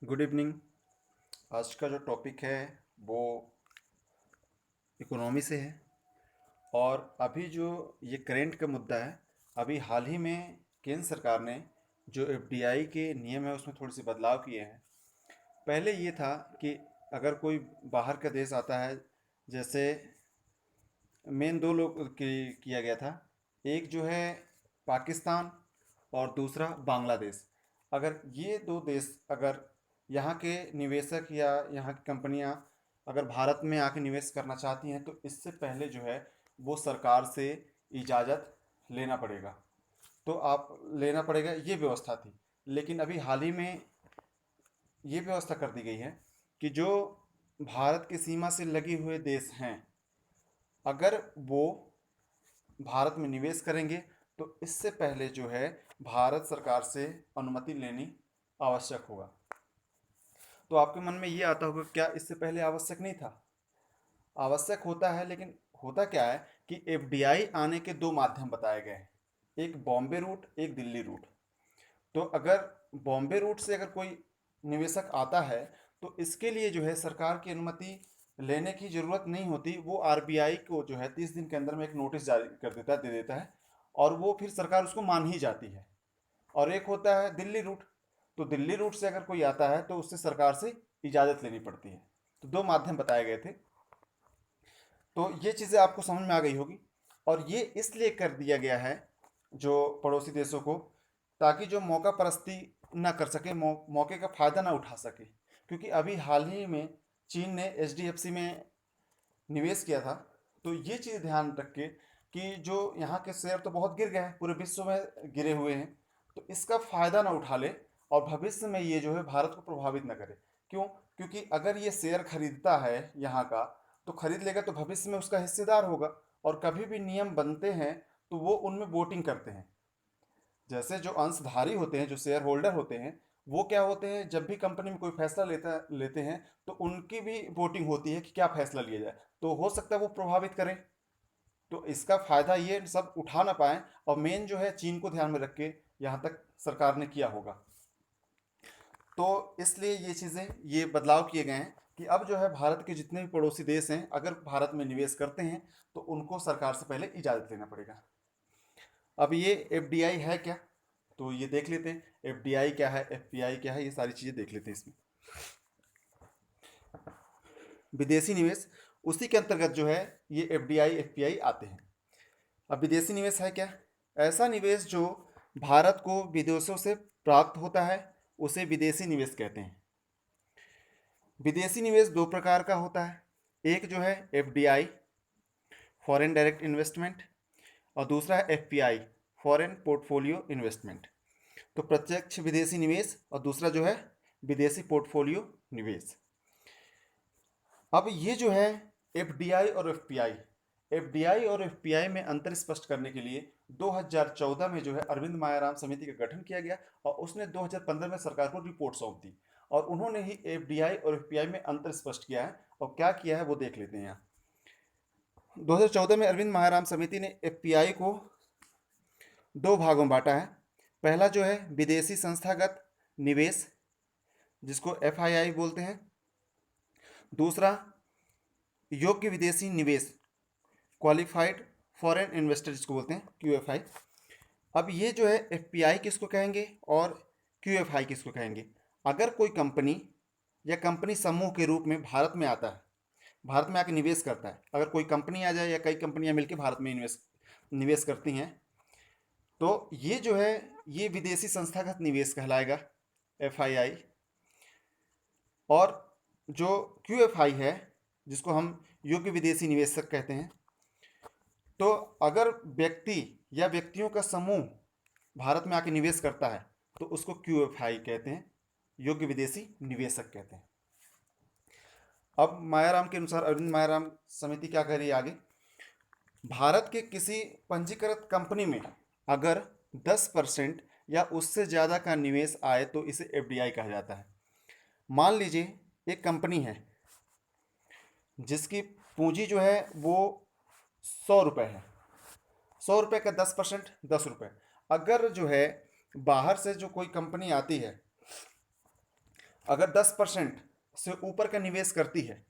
Good evening. आज का जो टॉपिक है वो इकोनॉमी से है। और अभी जो ये करेंट का मुद्दा है, अभी हाल ही में केंद्र सरकार ने जो एफडीआई के नियम है उसमें थोड़ी सी बदलाव किए हैं। पहले ये था कि अगर कोई बाहर का देश आता है, जैसे मेन दो लोग किया गया था। एक जो है पाकिस्तान और दूसरा बांग्लादेश। अगर ये दो देश, अगर यहाँ के निवेशक या यहाँ की कंपनियाँ अगर भारत में आके निवेश करना चाहती हैं तो इससे पहले जो है वो सरकार से इजाज़त लेना पड़ेगा। तो आप लेना पड़ेगा, ये व्यवस्था थी। लेकिन अभी हाल ही में ये व्यवस्था कर दी गई है कि जो भारत की सीमा से लगे हुए देश हैं, अगर वो भारत में निवेश करेंगे तो इससे पहले जो है भारत सरकार से अनुमति लेनी आवश्यक होगा। तो आपके मन में ये आता होगा, क्या इससे पहले आवश्यक नहीं था? आवश्यक होता है, लेकिन होता क्या है कि एफडीआई आने के दो माध्यम बताए गए हैं, एक बॉम्बे रूट, एक दिल्ली रूट। तो अगर बॉम्बे रूट से अगर कोई निवेशक आता है तो इसके लिए जो है सरकार की अनुमति लेने की ज़रूरत नहीं होती। वो आरबीआई को जो है 30 दिन के अंदर में एक नोटिस जारी कर देता है, दे देता है, और वो फिर सरकार उसको मान ही जाती है। और एक होता है दिल्ली रूट। तो दिल्ली रूट से अगर कोई आता है तो उससे सरकार से इजाज़त लेनी पड़ती है। तो दो माध्यम बताए गए थे। तो ये चीज़ें आपको समझ में आ गई होगी। और ये इसलिए कर दिया गया है जो पड़ोसी देशों को, ताकि जो मौका परस्ती ना कर सके, मौके का फ़ायदा ना उठा सके। क्योंकि अभी हाल ही में चीन ने एचडीएफसी में निवेश किया था। तो ये चीज़ ध्यान रख के कि जो यहाँ के शेयर तो बहुत गिर गए हैं, पूरे विश्व में गिरे हुए हैं, तो इसका फ़ायदा ना उठा ले और भविष्य में ये जो है भारत को प्रभावित ना करे। क्यों? क्योंकि अगर ये शेयर खरीदता है यहाँ का, तो खरीद लेगा तो भविष्य में उसका हिस्सेदार होगा। और कभी भी नियम बनते हैं तो वो उनमें वोटिंग करते हैं। जैसे जो अंशधारी होते हैं, जो शेयर होल्डर होते हैं, वो क्या होते हैं, जब भी कंपनी में कोई फैसला लेते हैं तो उनकी भी वोटिंग होती है कि क्या फैसला लिया जाए। तो हो सकता है वो प्रभावित करें। तो इसका फायदा ये सब उठा ना पाए, और मेन जो है चीन को ध्यान में रख के यहाँ तक सरकार ने किया होगा। तो इसलिए ये चीज़ें, ये बदलाव किए गए हैं कि अब जो है भारत के जितने भी पड़ोसी देश हैं, अगर भारत में निवेश करते हैं तो उनको सरकार से पहले इजाज़त लेना पड़ेगा। अब ये एफडीआई है क्या, तो ये देख लेते हैं। एफडीआई क्या है, एफपीआई क्या है, ये सारी चीज़ें देख लेते हैं इसमें। विदेशी निवेश, उसी के अंतर्गत जो है ये एफडीआई एफपीआई आते हैं। अब विदेशी निवेश है क्या? ऐसा निवेश जो भारत को विदेशों से प्राप्त होता है, उसे विदेशी निवेश कहते हैं। विदेशी निवेश दो प्रकार का होता है। एक जो है एफडीआई, फॉरेन डायरेक्ट इन्वेस्टमेंट, और दूसरा है एफपीआई, फॉरेन पोर्टफोलियो इन्वेस्टमेंट। तो प्रत्यक्ष विदेशी निवेश और दूसरा जो है विदेशी पोर्टफोलियो निवेश। अब ये जो है एफडीआई और एफपीआई, एफडीआई और एफपीआई में अंतर स्पष्ट करने के लिए 2014 में जो है अरविंद मायाराम समिति का गठन किया गया, और उसने 2015 में सरकार को रिपोर्ट सौंप दी। और उन्होंने ही एफडीआई और एफपीआई में अंतर स्पष्ट किया है। और क्या किया है वो देख लेते हैं यहाँ। 2014 में अरविंद मायाराम समिति ने एफपीआई को दो भागों में बांटा है। पहला जो है विदेशी संस्थागत निवेश, जिसको एफआईआई बोलते हैं। दूसरा योग्य विदेशी निवेश, क्वालिफाइड फॉरेन इन्वेस्टर, जिसको बोलते हैं क्यूएफआई। अब ये जो है एफपीआई किसको कहेंगे और क्यूएफआई किसको कहेंगे? अगर कोई कंपनी या कंपनी समूह के रूप में भारत में आता है, भारत में आके निवेश करता है, अगर कोई कंपनी आ जाए या कई कंपनियां मिलकर भारत में निवेश करती हैं, तो ये जो है ये विदेशी संस्थागत निवेश कहलाएगा, एफआईआई। और जो क्यूएफआई है, जिसको हम योग्य विदेशी निवेशक कहते हैं, तो अगर व्यक्ति या व्यक्तियों का समूह भारत में आके निवेश करता है तो उसको क्यूएफआई कहते हैं, योग्य विदेशी निवेशक कहते हैं। अब मायाराम के अनुसार, अरविंद मायाराम समिति क्या कह रही है आगे? भारत के किसी पंजीकृत कंपनी में अगर 10% या उससे ज़्यादा का निवेश आए तो इसे एफडीआई कहा जाता है। मान लीजिए एक कंपनी है जिसकी पूंजी जो है वो 100 रुपये है। 100 रुपये का 10%, 10 रुपये। अगर जो है बाहर से जो कोई कंपनी आती है अगर 10% से ऊपर का निवेश करती है,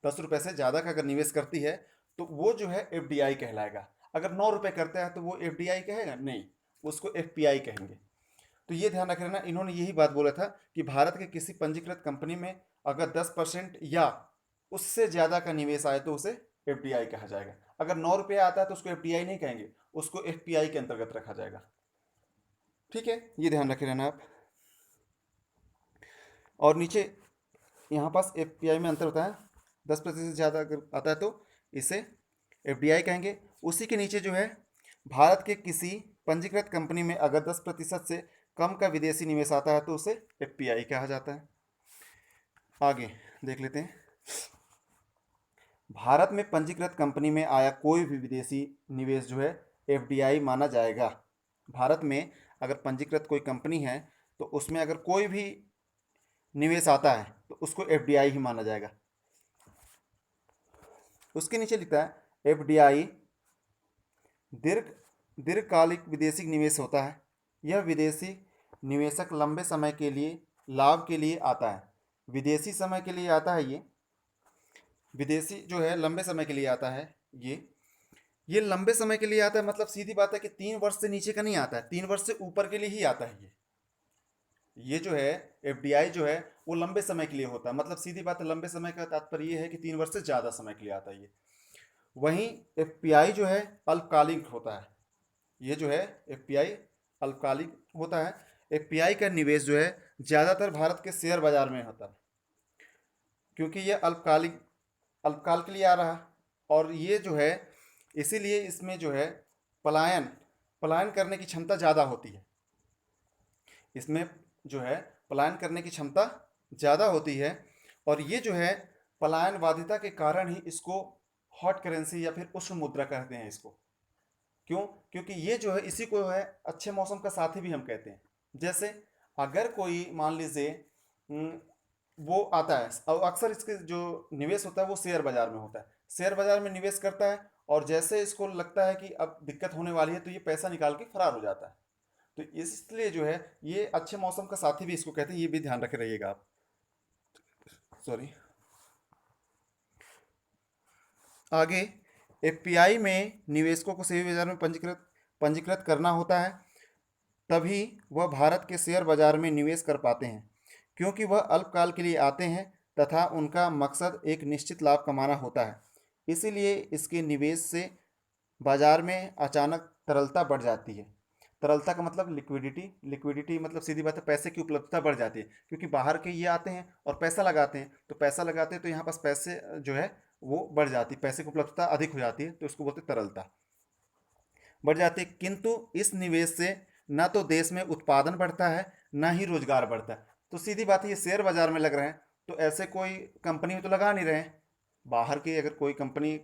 10 रुपये से ज़्यादा का अगर निवेश करती है तो वो जो है एफडीआई कहलाएगा। अगर 9 रुपये करता है तो वो एफडीआई कहेगा नहीं, उसको एफपीआई कहेंगे। तो ये ध्यान रख लेना, इन्होंने यही बात बोला था कि भारत के किसी पंजीकृत कंपनी में अगर 10% या उससे ज़्यादा का निवेश आए तो उसे एफडीआई कहा जाएगा। अगर 9 रुपये आता है तो उसको एफडीआई नहीं कहेंगे, उसको एफपीआई के अंतर्गत रखा जाएगा। ठीक है, ये ध्यान रखे रहना आप। और नीचे यहाँ पास एफपीआई में अंतर होता है, 10% से ज़्यादा अगर आता है तो इसे एफडीआई कहेंगे। उसी के नीचे जो है, भारत के किसी पंजीकृत कंपनी में अगर 10% से कम का विदेशी निवेश आता है तो उसे एफपीआई कहा जाता है। आगे देख लेते हैं। भारत में पंजीकृत कंपनी में आया कोई भी विदेशी निवेश जो है एफडीआई माना जाएगा। भारत में अगर पंजीकृत कोई कंपनी है तो उसमें अगर कोई भी निवेश आता है तो उसको एफडीआई ही माना जाएगा। उसके नीचे लिखता है एफडीआई दीर्घ दीर्घकालिक विदेशी निवेश होता है। यह विदेशी निवेशक लंबे समय के लिए लाभ के लिए आता है। विदेशी समय के लिए आता है ये, विदेशी जो है लंबे समय के लिए आता है। ये लंबे समय के लिए आता है, मतलब सीधी बात है कि 3 वर्ष से नीचे का नहीं आता है, 3 वर्ष से ऊपर के लिए ही आता है। ये जो है एफडीआई जो है वो लंबे समय के लिए होता है, मतलब सीधी बात है, लंबे समय का तात्पर्य ये है कि 3 वर्ष से ज़्यादा समय के लिए आता है ये। वहीं एफपीआई जो है अल्पकालिक होता है। ये जो है एफपीआई अल्पकालिक होता है। एफपीआई का निवेश जो है ज़्यादातर भारत के शेयर बाजार में होता है, क्योंकि ये अल्पकाल के लिए आ रहा है। और ये जो है इसीलिए इसमें जो है पलायन पलायन करने की क्षमता ज़्यादा होती है। इसमें जो है पलायन करने की क्षमता ज़्यादा होती है। और ये जो है पलायनवादिता के कारण ही इसको हॉट करेंसी या फिर उष्ण मुद्रा कहते हैं इसको। क्यों? क्योंकि ये जो है इसी को है अच्छे मौसम का साथी भी हम कहते हैं। जैसे अगर कोई मान लीजिए वो आता है, और अक्सर इसके जो निवेश होता है वो शेयर बाजार में होता है। शेयर बाजार में निवेश करता है और जैसे इसको लगता है कि अब दिक्कत होने वाली है तो ये पैसा निकाल के फरार हो जाता है। तो इसलिए जो है ये अच्छे मौसम का साथी भी इसको कहते हैं, ये भी ध्यान रखे रहिएगा आप। सॉरी। आगे एफपीआई में निवेशकों को सेबी बाजार में पंजीकृत करना होता है, तभी वह भारत के शेयर बाजार में निवेश कर पाते हैं, क्योंकि वह अल्पकाल के लिए आते हैं तथा उनका मकसद एक निश्चित लाभ कमाना होता है। इसीलिए इसके निवेश से बाजार में अचानक तरलता बढ़ जाती है। तरलता का मतलब लिक्विडिटी, लिक्विडिटी मतलब सीधी बात है पैसे की उपलब्धता बढ़ जाती है, क्योंकि बाहर के ये आते हैं और पैसा लगाते हैं, तो पैसा लगाते हैं तो यहाँ पास पैसे जो है वो बढ़ जाती है, पैसे की उपलब्धता अधिक हो जाती है, तो इसको बोलते हैं तरलता बढ़ जाती है। किंतु इस निवेश से न तो देश में उत्पादन बढ़ता है न ही रोजगार बढ़ता है। तो सीधी बात है ये शेयर बाजार में लग रहे हैं तो ऐसे कोई कंपनी में तो लगा नहीं रहे हैं। बाहर की अगर कोई कंपनी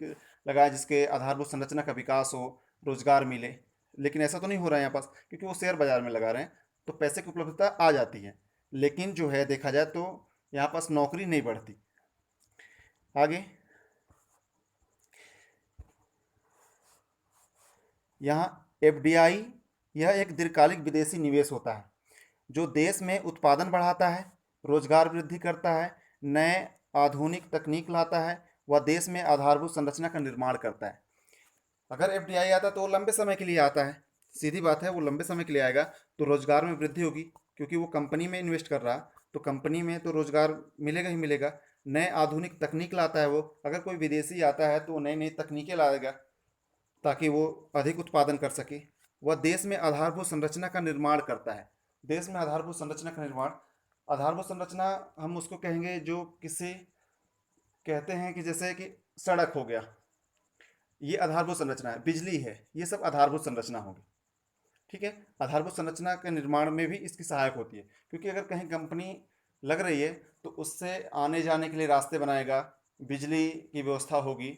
लगाए जिसके आधारभूत संरचना का विकास हो, रोजगार मिले, लेकिन ऐसा तो नहीं हो रहा है यहाँ पास, क्योंकि वो शेयर बाजार में लगा रहे हैं तो पैसे की उपलब्धता आ जाती है, लेकिन जो है देखा जाए तो यहाँ पास नौकरी नहीं बढ़ती। आगे यहाँ एफडीआई यह एक दीर्घकालिक विदेशी निवेश होता है जो देश में उत्पादन बढ़ाता है, रोजगार वृद्धि करता है, नए आधुनिक तकनीक लाता है, व देश में आधारभूत संरचना का निर्माण करता है। अगर एफडीआई आता है तो वो लंबे समय के लिए आता है, सीधी बात है वो लंबे समय के लिए आएगा तो रोजगार में वृद्धि होगी, क्योंकि वो कंपनी में इन्वेस्ट कर रहा तो कंपनी में तो रोजगार मिलेगा ही मिलेगा। नए आधुनिक तकनीक लाता है वो, अगर कोई विदेशी आता है तो वो नई नई तकनीकें लाएगा ताकि वो अधिक उत्पादन कर सके। वह देश में आधारभूत संरचना का निर्माण करता है। देश में आधारभूत संरचना का निर्माण, आधारभूत संरचना हम उसको कहेंगे जो किसी कहते हैं कि जैसे कि सड़क हो गया, ये आधारभूत संरचना है, बिजली है, ये सब आधारभूत संरचना होगी। ठीक है, आधारभूत संरचना के निर्माण में भी इसकी सहायक होती है, क्योंकि अगर कहीं कंपनी लग रही है तो उससे आने जाने के लिए रास्ते बनाएगा, बिजली की व्यवस्था होगी।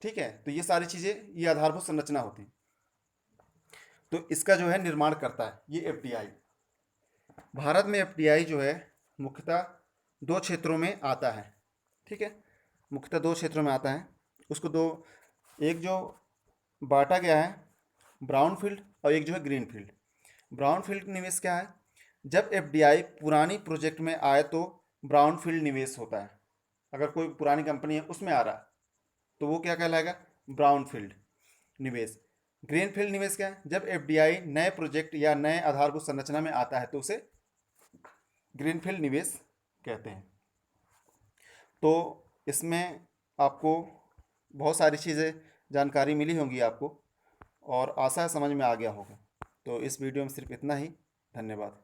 ठीक है, तो ये सारी चीज़ें ये आधारभूत संरचना होती है, तो इसका जो है निर्माण करता है ये एफडीआई। भारत में एफडीआई जो है मुख्यतः दो क्षेत्रों में आता है। ठीक है, मुख्यतः दो क्षेत्रों में आता है, उसको दो, एक जो बांटा गया है ब्राउन फील्ड और एक जो है ग्रीन फील्ड। ब्राउन फील्ड निवेश क्या है? जब एफडीआई पुरानी प्रोजेक्ट में आए तो ब्राउनफील्ड निवेश होता है। अगर कोई पुरानी कंपनी है उसमें आ रहा है तो वो क्या कहलाएगा? ब्राउनफील्ड निवेश। ग्रीनफील्ड निवेश क्या है? जब एफडीआई नए प्रोजेक्ट या नए आधारभूत संरचना में आता है तो उसे ग्रीनफील्ड निवेश कहते हैं। तो इसमें आपको बहुत सारी चीज़ें जानकारी मिली होंगी आपको, और आशा है समझ में आ गया होगा। तो इस वीडियो में सिर्फ इतना ही। धन्यवाद।